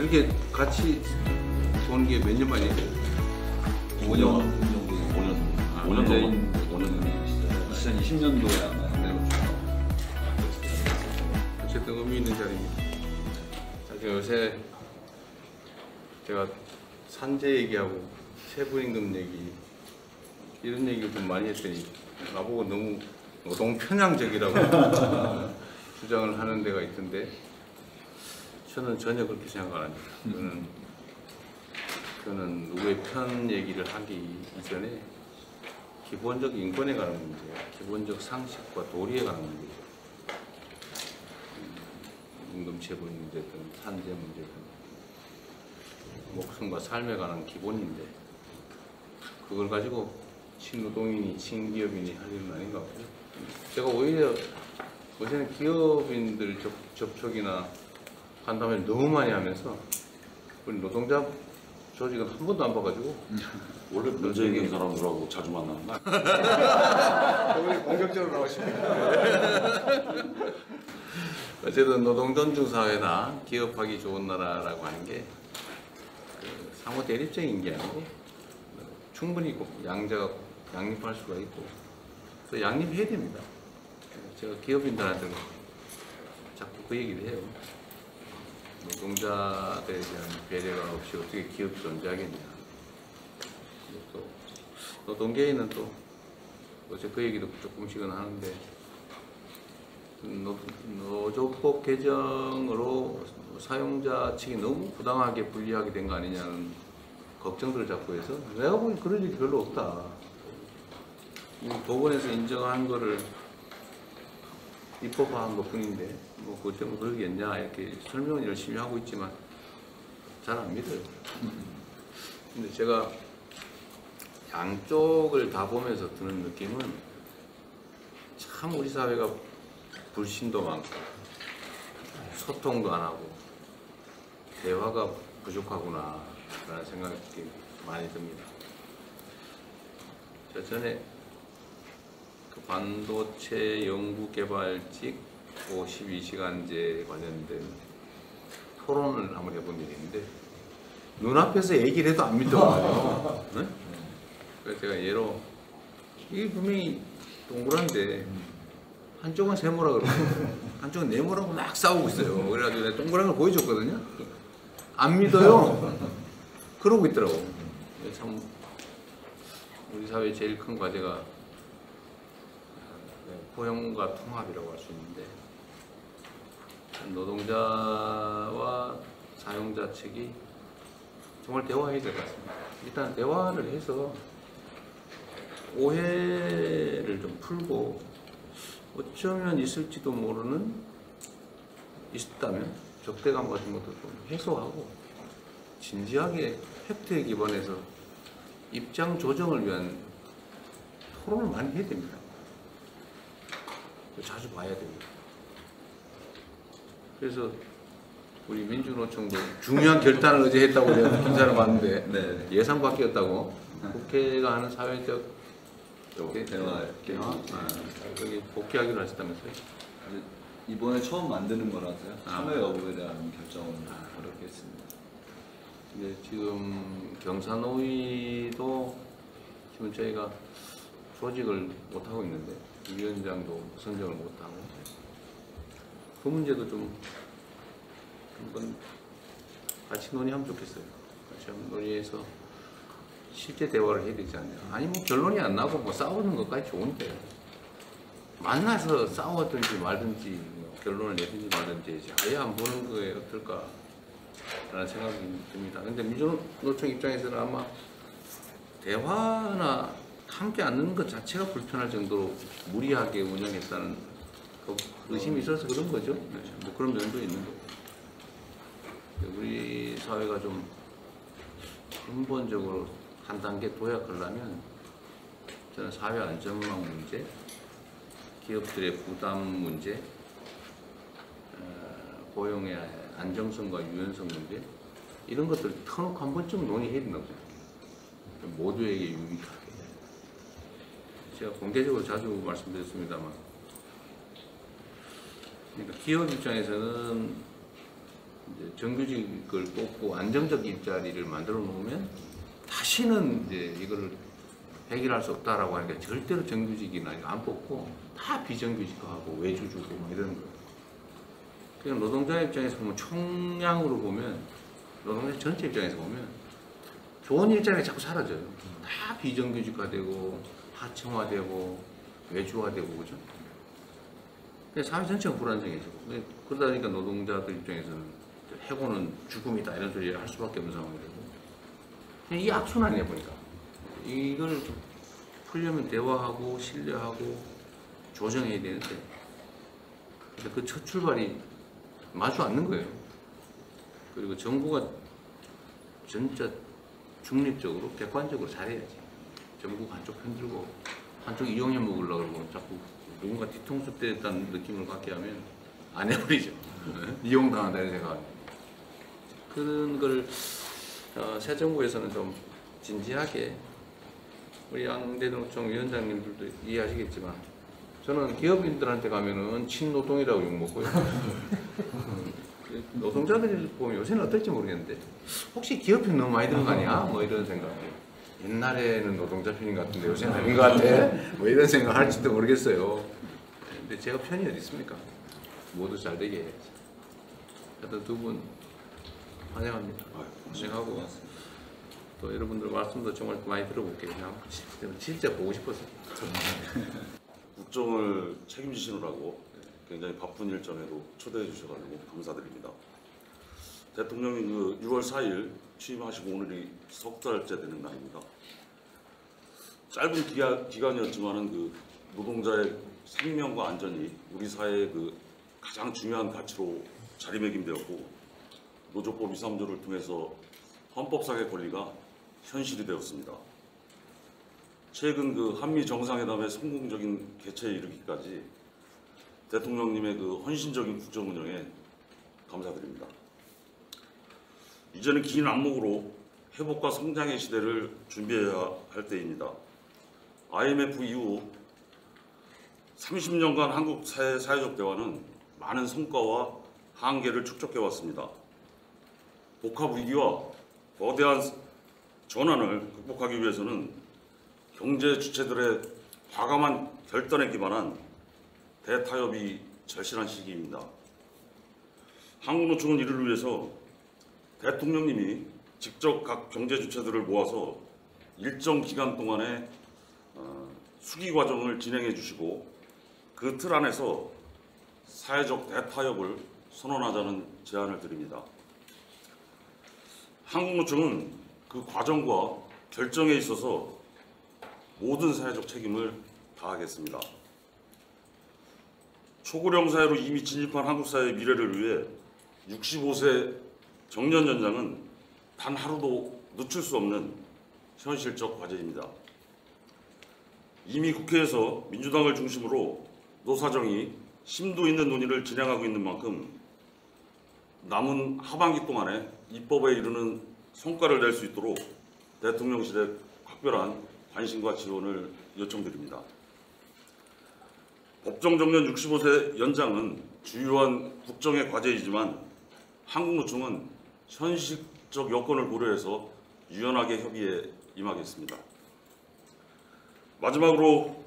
그렇게 같이 보는 게 몇 년 만이에요? 5년 정도, 5년 정도, 2020년도에 아마 어쨌든 의미 있는 자리입니다. 요새 제가 산재 얘기하고 세부임금 얘기 이런 얘기를 좀 많이 했더니 나보고 너무 노동편향적이라고 주장을 하는 데가 있던데 저는 전혀 그렇게 생각 안 합니다. 저는 누구의 편 얘기를 하기 이전에 기본적 인권에 관한 문제, 기본적 상식과 도리에 관한 문제죠. 임금체불 문제든 산재 문제든 목숨과 삶에 관한 기본인데 그걸 가지고 친노동인이 친기업인이 할 일은 아닌 것 같고요. 제가 오히려 요새는 기업인들 접촉이나 간담회를 너무 많이 하면서 우리 노동자 조직은 한 번도 안 봐가지고 원래 문제 있는 사람들하고 자주 만나는 거 우리 공격적으로 나오십니다. 어쨌든 노동 존중 사회나 기업하기 좋은 나라라고 하는 게 상호 대립적인 게 아니고 충분히 양자가 양립할 수가 있고 또 양립해야 됩니다. 제가 기업인들한테 자꾸 그 얘기를 해요. 노동자들에 대한 배려가 없이 어떻게 기업이 존재하겠냐. 또 노동계에는 또 어제 그 얘기도 조금씩은 하는데 노조법 개정으로 사용자 측이 너무 부당하게 분리하게 된 거 아니냐는 걱정들을 자꾸 해서 내가 보기엔 그럴 일이 별로 없다. 법원에서 인정한 거를 입법화한 것 뿐인데 뭐 그것 때문에 그러겠냐 이렇게 설명은 열심히 하고 있지만 잘 안 믿어요. 근데 제가 양쪽을 다 보면서 드는 느낌은 참 우리 사회가 불신도 많고 소통도 안 하고 대화가 부족하구나 라는 생각이 많이 듭니다. 저 전에 그 반도체 연구개발직 52시간제 관련된 토론을 한번 해본 일이 있는데 눈앞에서 얘기를 해도 안 믿더라고요. 네? 그래서 제가 예로 이게 분명히 동그란데 한쪽은 세모라 그러고 한쪽은 네모라고 막 싸우고 있어요. 그래가지고 내가 동그란 걸 보여줬거든요. 안 믿어요. 그러고 있더라고. 참 우리 사회의 제일 큰 과제가 포용과 통합이라고 할 수 있는데 노동자와 사용자 측이 정말 대화해야 될 것 같습니다. 일단 대화를 해서 오해를 좀 풀고 어쩌면 있을지도 모르는 있다면 적대감 같은 것도 좀 해소하고 진지하게 팩트에 기반해서 입장 조정을 위한 토론을 많이 해야 됩니다. 자주 봐야 됩니다. 그래서 우리 민주노총도 중요한 결단을 어제 했다고 제가 기사를 봤는데 네. 예상 바뀌었다고 국회가 하는 사회적 대화 여기 복귀하기로 하셨다면서요? 이번에 처음 만드는 거라서요. 참여 여부에 대한 결정은 어렵겠습니다. 근데 지금 경사노위도 지금 저희가 조직을 못 하고 있는데 위원장도 선정을 못 하고 그 문제도 좀 한번 같이 논의하면 좋겠어요. 같이 한번 논의해서 실제 대화를 해야 되지 않냐. 아니 뭐 결론이 안 나고 뭐 싸우는 것까지 좋은데 만나서 싸웠든지 말든지 뭐 결론을 내든지 말든지 아예 안 보는 거에 어떨까라는 생각이 듭니다. 근데 민주노총 입장에서는 아마 대화나 함께 앉는 것 자체가 불편할 정도로 무리하게 운영했다는 의심이 있어서 그런 거죠. 뭐 그런 면도 있는 거고. 우리 사회가 좀 근본적으로 한 단계 도약하려면 저는 사회 안전망 문제, 기업들의 부담 문제, 고용의 안정성과 유연성 문제 이런 것들 터놓고 한 번쯤 논의해야 된다고 생각해요. 모두에게 유익하게. 제가 공개적으로 자주 말씀드렸습니다만 그러니까 기업 입장에서는 이제 정규직을 뽑고 안정적 일자리를 만들어 놓으면 다시는 이제 이거를 해결할 수 없다라고 하니까 절대로 정규직이나 이거 안 뽑고 다 비정규직화하고 외주 주고 뭐 이런 거. 그냥 노동자 입장에서 보면 총량으로 보면 노동자 전체 입장에서 보면 좋은 일자리가 자꾸 사라져요. 다 비정규직화되고 하청화되고 외주화되고 그죠? 사회 전체가 불안정해지고 그러다 보니까 노동자들 입장에서는 해고는 죽음이다 이런 소리를 할 수밖에 없는 상황이 되고 그냥 이 악순환이야 보니까 이걸 좀 풀려면 대화하고 신뢰하고 조정해야 되는데 그 첫 출발이 마주 않는 거예요. 그리고 정부가 진짜 중립적으로 객관적으로 잘해야지. 정부가 한쪽 편들고 한쪽 이용해 먹으려고 그러고 자꾸 누군가 뒤통수 때렸다는 느낌을 갖게 하면 안 해버리죠. 이용당한다는 생각. 그런 걸 새 정부에서는 좀 진지하게 우리 양대노총 위원장님들도 이해하시겠지만 저는 기업인들한테 가면은 친노동이라고 욕먹고요. 노동자들이 보면 요새는 어떨지 모르겠는데 혹시 기업편 너무 많이 드는 거 아니야? 뭐 이런 생각. 옛날에는 노동자 편인 것 같은데 요새는 아닌 것 같아. 뭐 이런 생각 할지도 모르겠어요. 근데 제가 편이 어디 있습니까? 모두 잘 되게 해야지. 하여튼 두 분 환영합니다. 환영하고 또 여러분들 말씀도 정말 많이 들어볼게요. 그냥 진짜 보고 싶어서. 국정을 책임지시느라고 굉장히 바쁜 일정에도 초대해 주셔가지고 감사드립니다. 대통령이 그 6월 4일 취임하시고 오늘이 석 달째 되는 날입니다. 짧은 기간이었지만은 그 노동자의 생명과 안전이 우리 사회의 그 가장 중요한 가치로 자리매김되었고 노조법 2, 3조를 통해서 헌법상의 권리가 현실이 되었습니다. 최근 그 한미 정상회담의 성공적인 개최에 이르기까지 대통령님의 그 헌신적인 국정 운영에 감사드립니다. 이제는 긴 안목으로 회복과 성장의 시대를 준비해야 할 때입니다. IMF 이후 30년간 한국 사회적 대화는 많은 성과와 한계를 축적해왔습니다. 복합 위기와 거대한 전환을 극복하기 위해서는 경제 주체들의 과감한 결단에 기반한 대타협이 절실한 시기입니다. 한국노총은 이를 위해서 대통령님이 직접 각 경제 주체들을 모아서 일정 기간 동안의 수기 과정을 진행해 주시고 그 틀 안에서 사회적 대타협을 선언하자는 제안을 드립니다. 한국노총은 그 과정과 결정에 있어서 모든 사회적 책임을 다하겠습니다. 초고령 사회로 이미 진입한 한국 사회의 미래를 위해 65세 정년 연장은 단 하루도 늦출 수 없는 현실적 과제입니다. 이미 국회에서 민주당을 중심으로 노사정이 심도 있는 논의를 진행하고 있는 만큼 남은 하반기 동안에 입법에 이르는 성과를 낼 수 있도록 대통령실에 각별한 관심과 지원을 요청드립니다. 법정 정년 65세 연장은 주요한 국정의 과제이지만 한국노총은 현실적 여건을 고려해서 유연하게 협의에 임하겠습니다. 마지막으로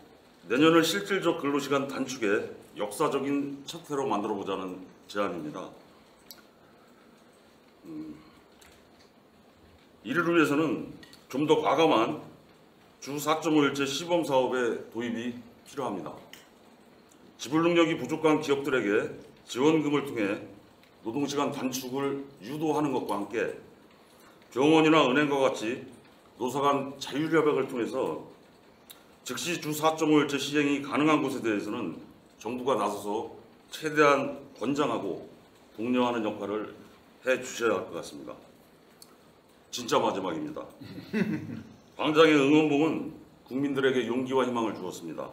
내년을 실질적 근로시간 단축의 역사적인 첫 해로 만들어보자는 제안입니다. 이를 위해서는 좀 더 과감한 주 4.5일제 시범사업의 도입이 필요합니다. 지불 능력이 부족한 기업들에게 지원금을 통해 노동시간 단축을 유도하는 것과 함께 병원이나 은행과 같이 노사 간 자율협약을 통해서 즉시 주 4.5일제 시행이 가능한 곳에 대해서는 정부가 나서서 최대한 권장하고 독려하는 역할을 해 주셔야 할 것 같습니다. 진짜 마지막입니다. 광장의 응원봉은 국민들에게 용기와 희망을 주었습니다.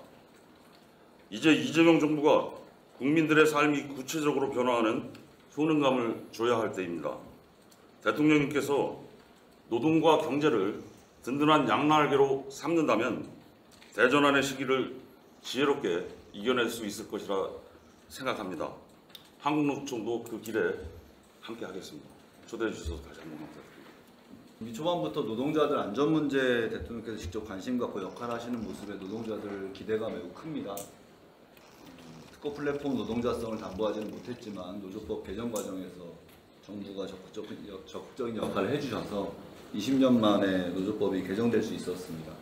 이제 이재명 정부가 국민들의 삶이 구체적으로 변화하는 효능감을 줘야 할 때입니다. 대통령님께서 노동과 경제를 든든한 양날개로 삼는다면 대전환의 시기를 지혜롭게 이겨낼 수 있을 것이라 생각합니다. 한국노총도 그 길에 함께 하겠습니다. 초대해 주셔서 다시 한번 감사드립니다. 이 초반부터 노동자들 안전 문제에 대통령께서 직접 관심 갖고 역할하시는 모습에 노동자들 기대가 매우 큽니다. 특허 플랫폼 노동자성을 담보하지는 못했지만 노조법 개정 과정에서 정부가 적극적인 역할을 해주셔서 20년 만에 노조법이 개정될 수 있었습니다.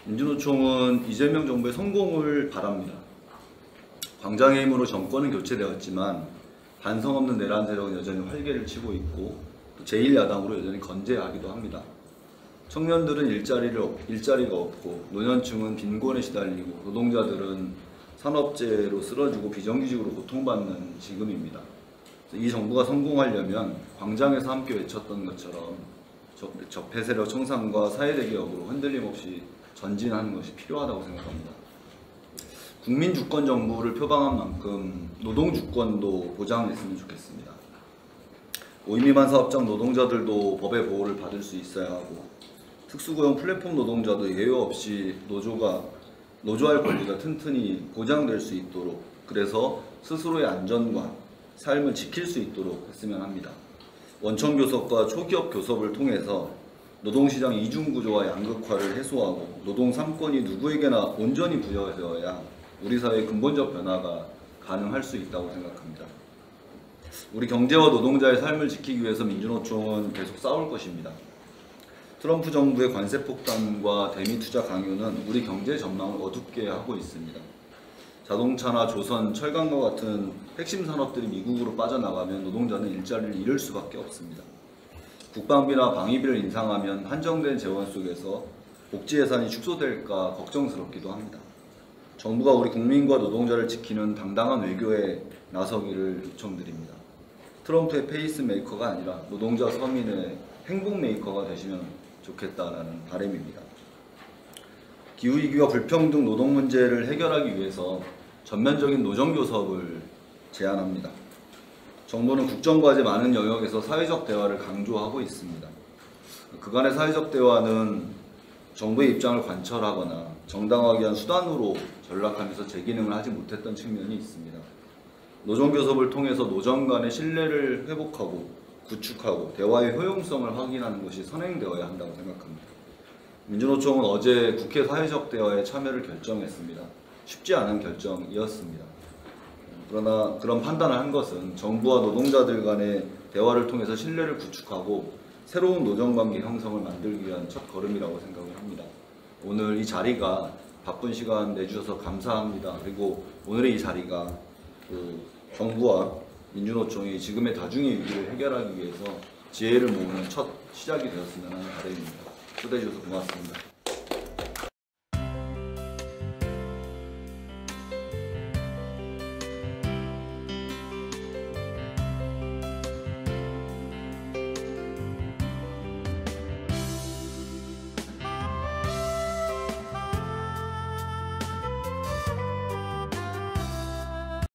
민주노총은 이재명 정부의 성공을 바랍니다. 광장의 힘으로 정권은 교체되었지만 반성 없는 내란 세력은 여전히 활개를 치고 있고 또 제1야당으로 여전히 건재하기도 합니다. 청년들은 일자리가 없고 노년층은 빈곤에 시달리고 노동자들은 산업재해로 쓰러지고 비정규직으로 고통받는 지금입니다. 이 정부가 성공하려면 광장에서 함께 외쳤던 것처럼 적폐세력 청산과 사회대개혁으로 흔들림 없이 전진하는 것이 필요하다고 생각합니다. 국민주권 정부를 표방한 만큼 노동주권도 보장했으면 좋겠습니다. 5인 미만 사업장 노동자들도 법의 보호를 받을 수 있어야 하고 특수고용 플랫폼 노동자도 예외 없이 노조할 권리가 튼튼히 보장될 수 있도록 그래서 스스로의 안전과 삶을 지킬 수 있도록 했으면 합니다. 원청교섭과 초기업 교섭을 통해서 노동시장 이중구조와 양극화를 해소하고 노동 3권이 누구에게나 온전히 부여되어야 우리 사회의 근본적 변화가 가능할 수 있다고 생각합니다. 우리 경제와 노동자의 삶을 지키기 위해서 민주노총은 계속 싸울 것입니다. 트럼프 정부의 관세 폭탄과 대미 투자 강요는 우리 경제 전망을 어둡게 하고 있습니다. 자동차나 조선, 철강과 같은 핵심 산업들이 미국으로 빠져나가면 노동자는 일자리를 잃을 수밖에 없습니다. 국방비나 방위비를 인상하면 한정된 재원 속에서 복지 예산이 축소될까 걱정스럽기도 합니다. 정부가 우리 국민과 노동자를 지키는 당당한 외교에 나서기를 요청드립니다. 트럼프의 페이스메이커가 아니라 노동자 서민의 행복메이커가 되시면 좋겠다라는 바람입니다. 기후위기와 불평등 노동 문제를 해결하기 위해서 전면적인 노정교섭을 제안합니다. 정부는 국정과제 많은 영역에서 사회적 대화를 강조하고 있습니다. 그간의 사회적 대화는 정부의 입장을 관철하거나 정당화하기 위한 수단으로 전락하면서 제 기능을 하지 못했던 측면이 있습니다. 노정교섭을 통해서 노정 간의 신뢰를 회복하고 구축하고 대화의 효용성을 확인하는 것이 선행되어야 한다고 생각합니다. 민주노총은 어제 국회 사회적 대화에 참여를 결정했습니다. 쉽지 않은 결정이었습니다. 그러나 그런 판단을 한 것은 정부와 노동자들 간의 대화를 통해서 신뢰를 구축하고 새로운 노정관계 형성을 만들기 위한 첫 걸음이라고 생각을 합니다. 오늘 이 자리가 바쁜 시간 내주셔서 감사합니다. 그리고 오늘의 이 자리가 정부와 민주노총이 지금의 다중의 위기를 해결하기 위해서 지혜를 모으는 첫 시작이 되었으면 하는 바람입니다. 초대해 주셔서 고맙습니다.